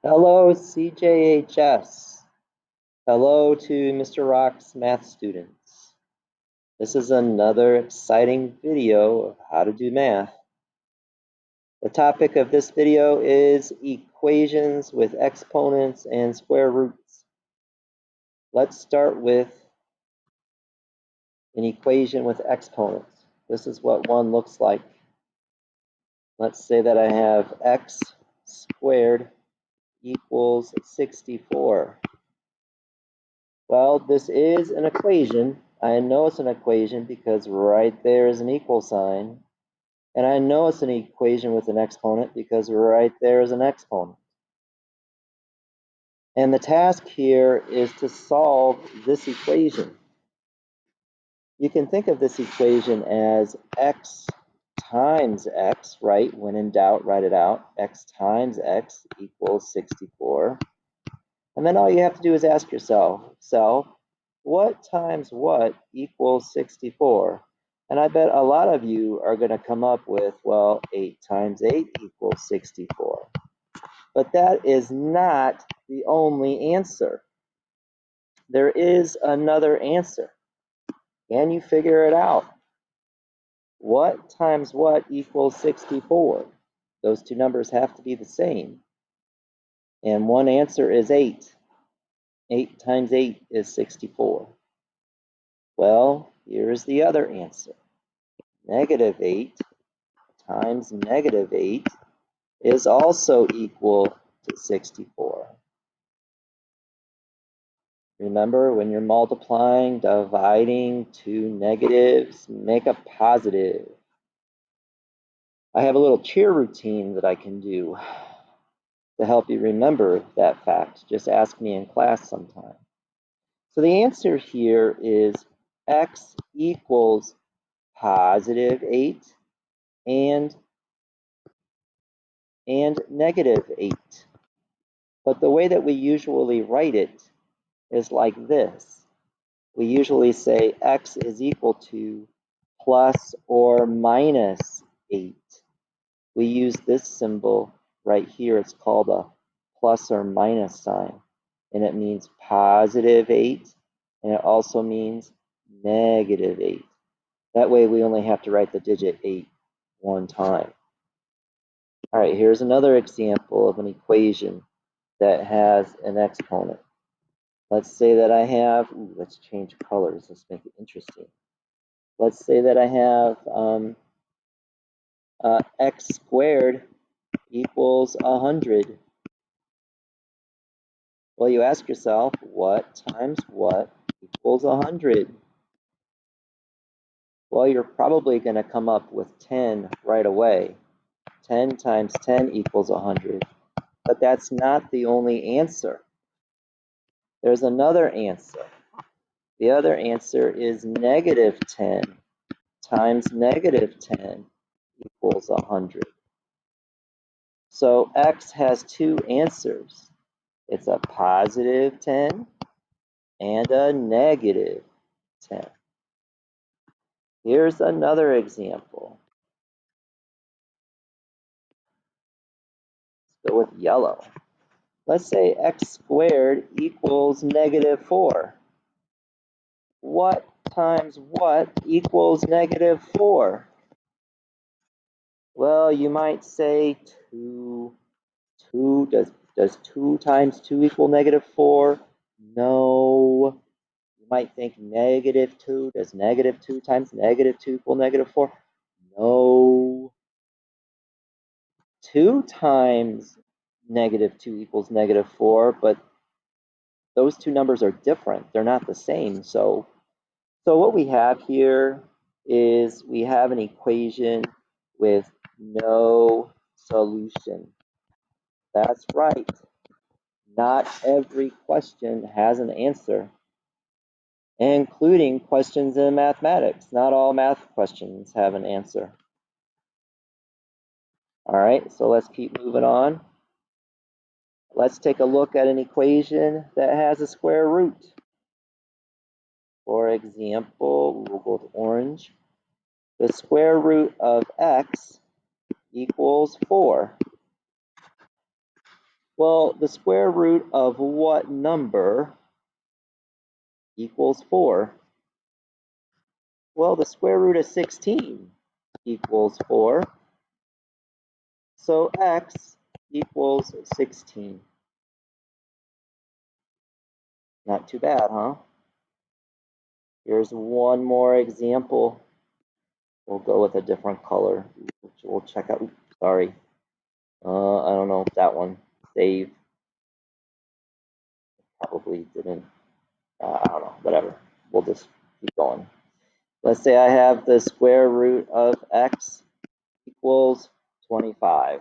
Hello, CJHS. Hello to Mr. Rock's math students. This is another exciting video of how to do math. The topic of this video is equations with exponents and square roots. Let's start with an equation with exponents. This is what one looks like. Let's say that I have x squared equals 64. Well, this is an equation. I know it's an equation because right there is an equal sign. And I know it's an equation with an exponent because right there is an exponent. And the task here is to solve this equation. You can think of this equation as x times x, right? When in doubt, write it out. X times x equals 64. And then all you have to do is ask yourself, what times what equals 64? And I bet a lot of you are going to come up with, well, 8 times 8 equals 64. But that is not the only answer. There is another answer. Can you figure it out? What times what equals 64? Those two numbers have to be the same. And one answer is 8. 8 times 8 is 64. Well, here's the other answer. Negative 8 times negative 8 is also equal to 64. Remember, when you're multiplying, dividing two negatives, make a positive. I have a little cheer routine that I can do to help you remember that fact. Just ask me in class sometime. So the answer here is x equals positive 8 and negative 8. But the way that we usually write it is like this. We usually say x is equal to plus or minus 8. We use this symbol right here. It's called a plus or minus sign. And it means positive 8. And it also means negative 8. That way we only have to write the digit 8 one time. All right, here's another example of an equation that has an exponent. Let's say that I have, let's change colors. Let's make it interesting. Let's say that I have x squared equals 100. Well, you ask yourself, what times what equals 100? Well, you're probably going to come up with 10 right away. 10 times 10 equals 100. But that's not the only answer. There's another answer. The other answer is negative 10 times negative 10 equals 100. So x has two answers. It's a positive 10 and a negative 10. Here's another example. Let's go with yellow. Let's say x squared equals negative 4. What times what equals negative 4? Well, you might say 2. 2 does 2 times 2 equal negative 4? No. You might think negative 2. Does negative 2 times negative 2 equal negative 4? No. 2 times negative 2 equals negative 4, but those two numbers are different. They're not the same. So what we have here is we have an equation with no solution. That's right. Not every question has an answer, including questions in mathematics. Not all math questions have an answer. All right, so let's keep moving on. Let's take a look at an equation that has a square root. For example, we'll go with orange. The square root of x equals 4. Well, the square root of what number equals 4? Well, the square root of 16 equals 4. So x equals 16. Not too bad, huh? Here's one more example. We'll go with a different color. We'll check out, sorry. I don't know, that one. Save. Probably didn't, I don't know, whatever. We'll just keep going. Let's say I have the square root of x equals 25.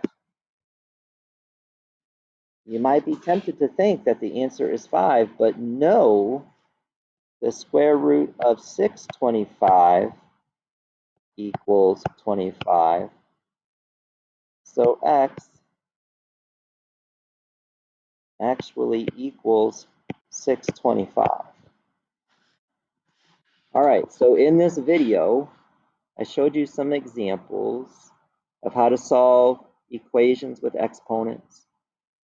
You might be tempted to think that the answer is 5, but no, the square root of 625 equals 25. So x actually equals 625. All right, so in this video, I showed you some examples of how to solve equations with exponents,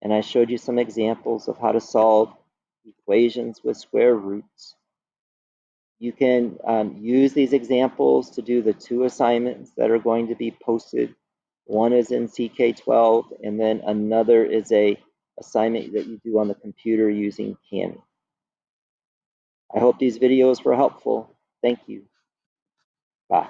and I showed you some examples of how to solve equations with square roots. You can use these examples to do the 2 assignments that are going to be posted. One is in CK12, and then another is a assignment that you do on the computer using Canvas. I hope these videos were helpful. Thank you. Bye.